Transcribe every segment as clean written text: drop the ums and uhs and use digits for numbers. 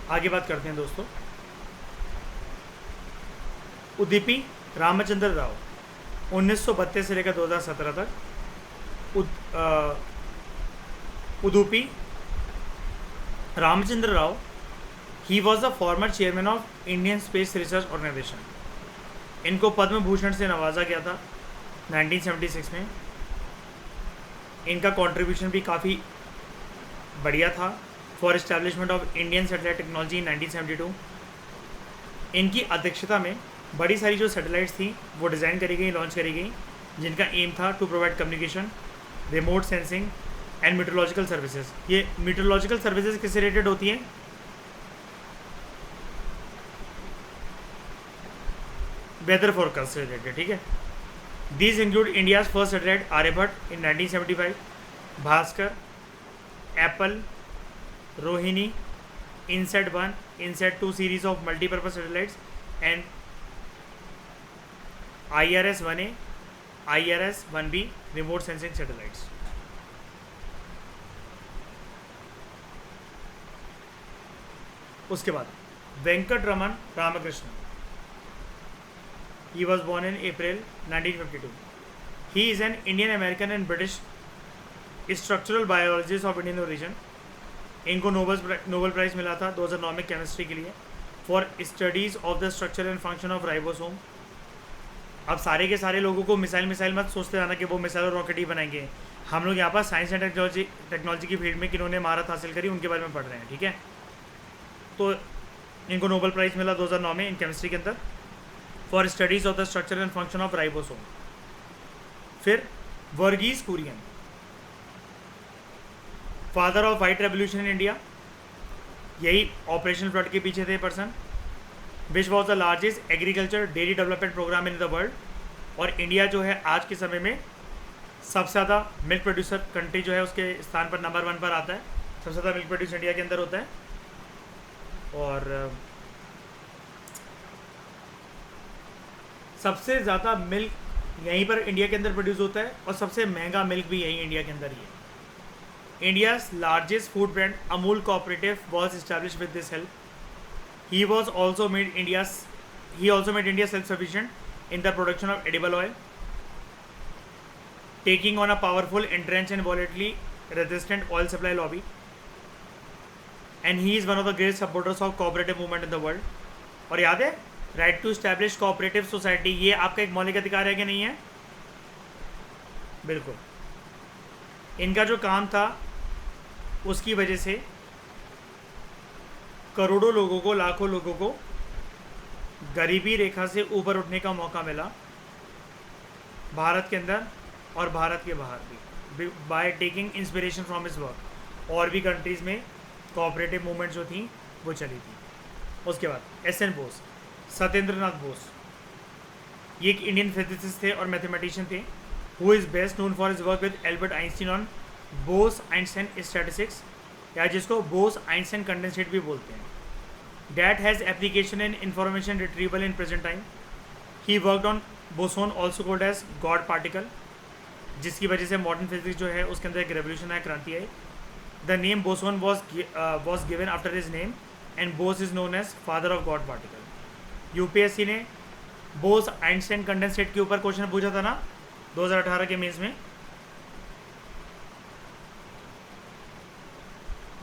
आगे बात करते हैं दोस्तों। उदुपी रामचंद्र राव 1932 से लेकर 2017 तक। Udupi Ramachandra Rao, he was the former chairman of Indian space research organisation. इनको पद्म भूषण से नवाजा गया था 1976 में। इनका कंट्रीब्यूशन भी काफ़ी बढ़िया था for establishment of Indian satellite technology in 1972। इनकी अध्यक्षता में बड़ी सारी जो सैटेलाइट्स थी वो डिज़ाइन करी गई, लॉन्च करी गई, जिनका एम था to provide communication, remote sensing and meteorological services. ये मीटरोलॉजिकल सर्विसेज किससे रिलेटेड होती हैं? वेदर फोरकास्ट से रिलेटेड, ठीक है। These include India's first satellite Aryabhata in 1975, Bhaskara, Apple, Rohini, INSAT 1, INSAT 2 series of multipurpose satellites and IRS-1A, IRS-1B remote sensing satellites. उसके बाद Venkatraman Ramakrishnan, he was born in April 1952. He is an Indian American and British structural biologist of Indian origin. इनको Nobel price मिला था 2009 में chemistry के लिए for studies of the structure and function of ribosome. अब सारे के सारे लोगों को मिसाइल मत सोचते जाना कि वो मिसाइल और रॉकेट ही बनाएंगे। हम लोग यहाँ पर साइंस एंड टेक्नोलॉजी की फील्ड में किन्होंने महारत हासिल करी उनके बारे में पढ़ रहे हैं, ठीक है। तो इनको नोबेल प्राइज़ मिला 2009 में इन केमिस्ट्री के अंदर for studies of the structure and function of ribosome. फिर Verghese Kurien, father of white revolution in India, यही ऑपरेशन फ्लड के पीछे थे person. Which was the largest agriculture dairy development programme in the world. और इंडिया जो है आज के समय में सबसे ज़्यादा मिल्क प्रोड्यूसर कंट्री जो है उसके स्थान पर नंबर 1 पर आता है। सबसे ज़्यादा मिल्क प्रोड्यूस इंडिया के अंदर होता है और सबसे ज़्यादा मिल्क यहीं पर इंडिया के अंदर प्रोड्यूस होता है और सबसे महंगा मिल्क भी यहीं इंडिया के अंदर ही है। India's largest food brand Amul cooperative was establish with this help. He also made India self-sufficient in the production of edible oil, taking on a powerful, entrenched and volatilely resistant oil supply lobby. And he is one of the great supporters of cooperative movement in the world. और याद है right to establish cooperative society, ये आपका एक मौलिक अधिकार है कि नहीं है? बिल्कुल। इनका जो काम था उसकी वजह से करोड़ों लोगों को, लाखों लोगों को गरीबी रेखा से ऊपर उठने का मौका मिला भारत के अंदर और भारत के बाहर भी, by taking inspiration from his work. और भी कंट्रीज़ में कोऑपरेटिव मूवमेंट जो थी वो चली थी। उसके बाद SN बोस, सत्येंद्र नाथ बोस, ये एक इंडियन फिजिसिस्ट थे और मैथमेटिशियन थे who is best known for his work with Albert Einstein on Bose Einstein statistics, या जिसको बोस आइंस्टाइन कंडेंसेट भी बोलते हैं। That has application in information retrieval in present time. He worked on boson also called as god particle, जिसकी वजह से modern physics जो है उसके अंदर एक रेवोल्यूशन है, क्रांति आई। The name boson was given after his name and Bose is known as father of God particle. UPSC ने बोस आइंस्टाइन कंडेंसेट के ऊपर क्वेश्चन पूछा था ना 2018 के मेंस में।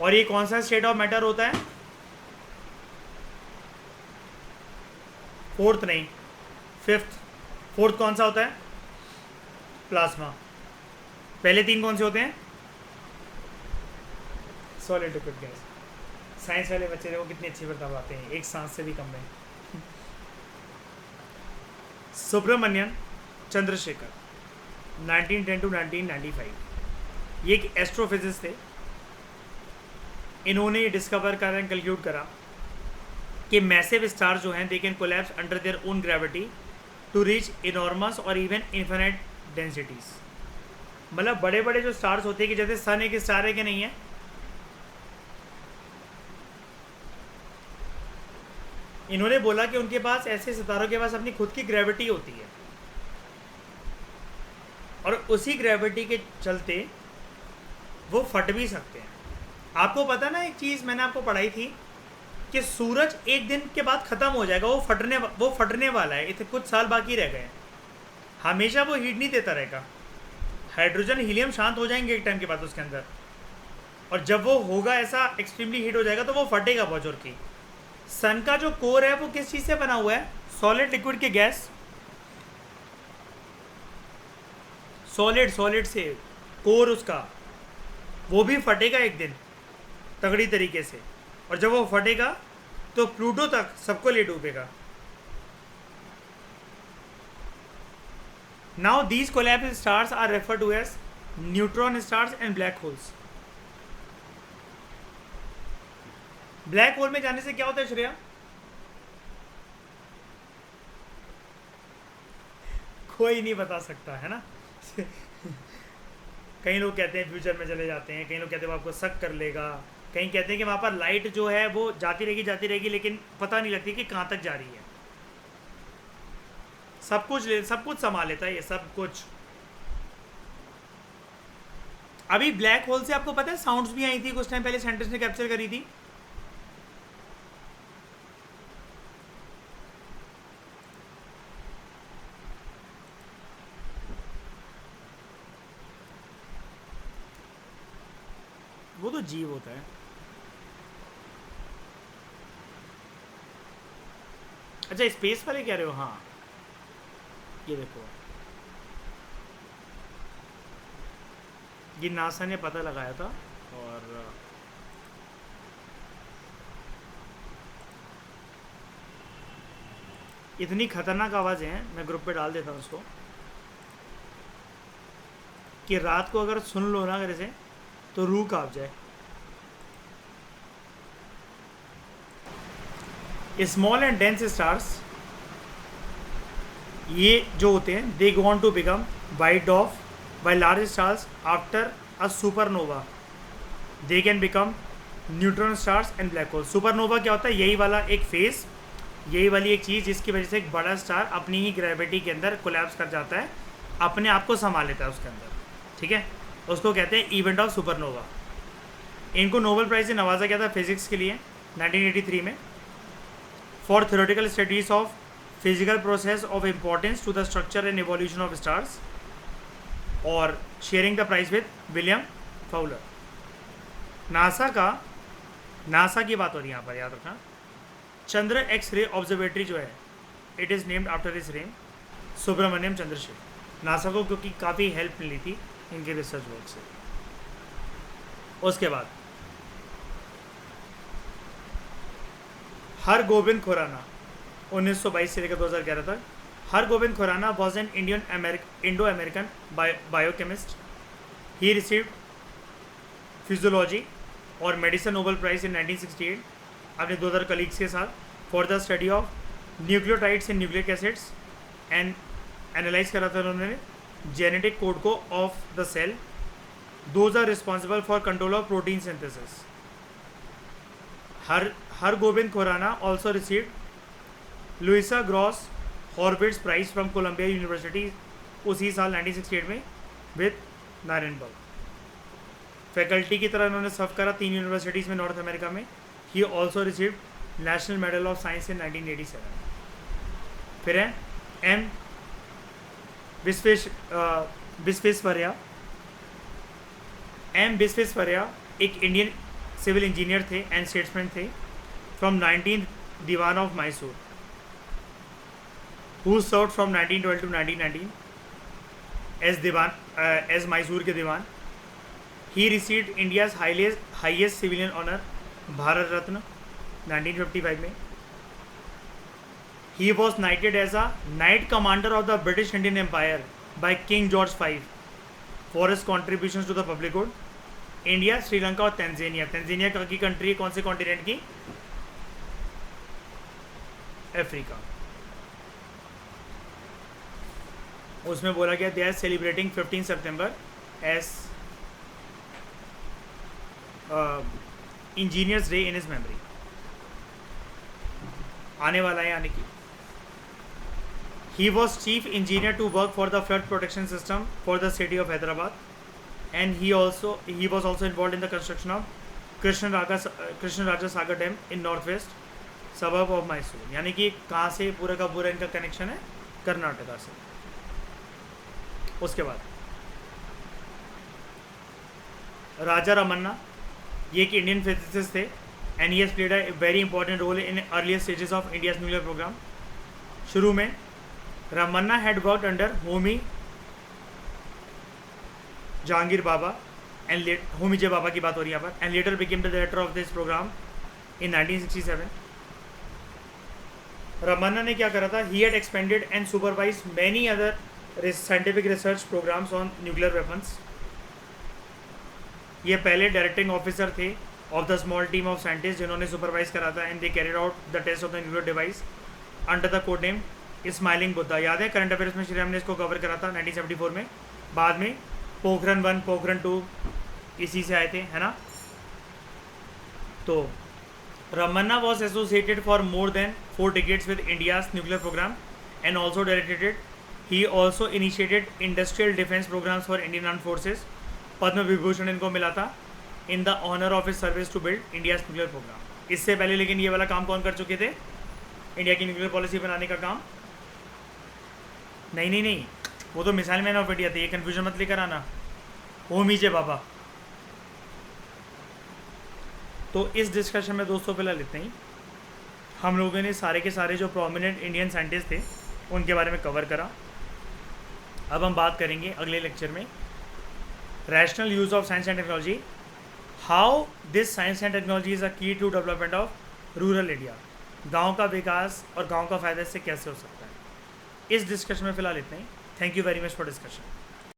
और ये कौन सा स्टेट ऑफ मैटर होता है? फोर्थ नहीं, फिफ्थ। फोर्थ कौन सा होता है? प्लाज्मा। पहले 3 कौन से होते हैं? Solid, liquid, gas. साइंस वाले बच्चे देखो कितनी अच्छी बताते हैं, एक सांस से भी कम में। सुब्रमण्यन चंद्रशेखर 1910 to 1995, ये एक एस्ट्रोफिजिस्ट थे। इन्होंने ये डिस्कवर करा एंड कंक्लूड करा कि मैसिव स्टार जो हैं they can collapse under their own gravity to reach enormous और इवन इन्फिनिट डेंसिटीज़। मतलब बड़े बड़े जो स्टार्स होते हैं कि जैसे सन एक स्टार है कि नहीं है, इन्होंने बोला कि उनके पास, ऐसे सितारों के पास अपनी खुद की ग्रेविटी होती है और उसी ग्रेविटी के चलते वो फट भी सकते हैं। आपको पता ना, एक चीज़ मैंने आपको पढ़ाई थी कि सूरज एक दिन के बाद ख़त्म हो जाएगा, वो फटने वाला है, इतने कुछ साल बाकी रह गए हैं। हमेशा वो हीट नहीं देता रहेगा, हाइड्रोजन हीलियम शांत हो जाएंगे एक टाइम के बाद उसके अंदर, और जब वो होगा ऐसा एक्सट्रीमली हीट हो जाएगा तो वो फटेगा बहुत जोर की। सन का जो कोर है वो किस चीज़ से बना हुआ है? सॉलिड, लिक्विड के गैस, सॉलिड से कोर उसका, वो भी फटेगा एक दिन तगड़ी तरीके से, और जब वो फटेगा तो प्लूटो तक सबको ले डूबेगा। Now these collapse stars are refer to as neutron stars and black holes. Black hole में जाने से क्या होता है श्रेया? कोई नहीं बता सकता है ना। कई लोग कहते हैं फ्यूचर में चले जाते हैं, कई लोग कहते हैं वो आपको सक कर लेगा, कहीं कहते हैं कि वहाँ पर लाइट जो है वो जाती रहेगी लेकिन पता नहीं लगती कि कहाँ तक जा रही है। सब कुछ संभाल लेता है ये सब कुछ। अभी ब्लैक होल से आपको पता है साउंड्स भी आई थी कुछ टाइम पहले, साइंटिस्ट ने कैप्चर करी थी। वो तो जीव होता है। अच्छा स्पेस वाले कह रहे हो? हाँ ये देखो, ये नासा ने पता लगाया था, और इतनी खतरनाक आवाज़ें हैं, मैं ग्रुप पे डाल देता हूँ उसको, कि रात को अगर सुन लो ना अगर इसे तो रूह कांप जाए। स्मॉल एंड डेंस स्टार्स, ये जो होते हैं, they go on to become white of by large stars after a supernova, they can become neutron stars and black hole. Supernova क्या होता है? यही वाला एक फेस, यही वाली एक चीज़ जिसकी वजह से एक बड़ा स्टार अपनी ही ग्रेविटी के अंदर कोलैप्स कर जाता है, अपने आप को संभाल लेता है उसके अंदर, ठीक है, उसको कहते हैं इवेंट ऑफ सुपरनोवा। इनको नोबेल प्राइज़ से नवाजा गया था फिजिक्स के लिए 1983 में, for theoretical studies of physical process of importance to the structure and evolution of stars, और sharing the prize with William Fowler. NASA की बात हो रही है यहाँ पर, याद रखना। चंद्र एक्स रे ऑब्जर्वेटरी जो है, it is named after his name, Subrahmanyan Chandrasekhar. NASA को क्योंकि काफ़ी हेल्प मिली थी इनके रिसर्च वर्क से। उसके बाद हर गोविंद खुराना 1922 से लेकर 2011 तक। Har Gobind Khorana was an Indo American biochemist. He received physiology और मेडिसिन नोबेल प्राइज इन 1968 अपने 2 अदर कलीग्स के साथ, for the study of nucleotides in nucleic acids, and analyze करा था उन्होंने जेनेटिक कोड को of the cell, those are responsible for control of protein synthesis. Har Gobind Khorana also received Louisa Gross Horwitz prize from Columbia University उसी साल 1968 में with नारेनबर्ग। Faculty की तरह उन्होंने सर्व करा 3 यूनिवर्सिटीज़ में नॉर्थ अमेरिका में। He also received National Medal of Science in 1987। फिर है एम विश्वेश्वरैया। एम विश्वेश्वरैया एक इंडियन सिविल इंजीनियर थे एंड स्टेट्समैन थे, from 19th Dewan of Mysore, who served from 1912 to 1919 as Mysore के Dewan. He received India's highest civilian honour Bharat Ratna 1955 में। He was knighted as a Knight Commander of the British Indian Empire by King George V for his contributions to the public good. India, Sri Lanka और Tanzania. Tanzania की country है कौन से continent की? Africa. उसमें बोला गया दे आर सेलिब्रेटिंग 15 सितंबर as engineers day in his memory. आने वाला है यानी कि he was chief engineer to work for the flood protection system for the city of Hyderabad, and he was also involved in the construction of Krishna Raja Sagar Dam in northwest सबब of Mysore, यानी कि कहाँ से पूरा का पूरा इनका connection है, कर्नाटका से। उसके बाद राजा रमन्ना, ये एक इंडियन फिजिसिस्ट थे and he has played a very important role in earlier stages of India's nuclear programme. शुरू में Ramanna had worked under Homi Jehangir Bhabha and Homi J Bhabha की बात हो रही है यहाँ पर, and later became the director of this programme in 1967। Ramanna ने क्या करा था, he had expanded and supervise many other scientific research programmes on nuclear weapons. ये पहले डायरेक्टिंग ऑफिसर थे of the small team of scientist जिन्होंने सुपरवाइज करा था and they carried out the test of the nuclear device under the code name smiling Buddha. याद है current affairs में श्रीराम ने इसको कवर करा था 1974 में। बाद में पोखरन 1 पोखरन 2 इसी से आए थे, है ना। तो Ramanna was associated for more than 4 decades with India's nuclear program and also directed it. He also initiated industrial defense programs for Indian armed forces. Padma Vibhushan इनको मिला था in the honour of his service to build India's nuclear programme. इससे पहले लेकिन ये वाला काम कौन कर चुके थे, इंडिया की न्यूक्लियर पॉलिसी बनाने का काम? नहीं, वो तो मिसाइल मैन ऑफ इंडिया थे, ये कन्फ्यूजन मत लेकर आना, होमी जे बाबा। तो इस डिस्कशन में दोस्तों फिलहाल इतना ही। हम लोगों ने सारे के सारे जो प्रोमिनेंट इंडियन साइंटिस्ट थे उनके बारे में कवर करा। अब हम बात करेंगे अगले लेक्चर में rational use of science and technology, how this science and technology is a key to development of rural India. गांव का विकास और गांव का फ़ायदा इससे कैसे हो सकता है। इस डिस्कशन में फ़िलहाल इतना ही। Thank you very much for discussion.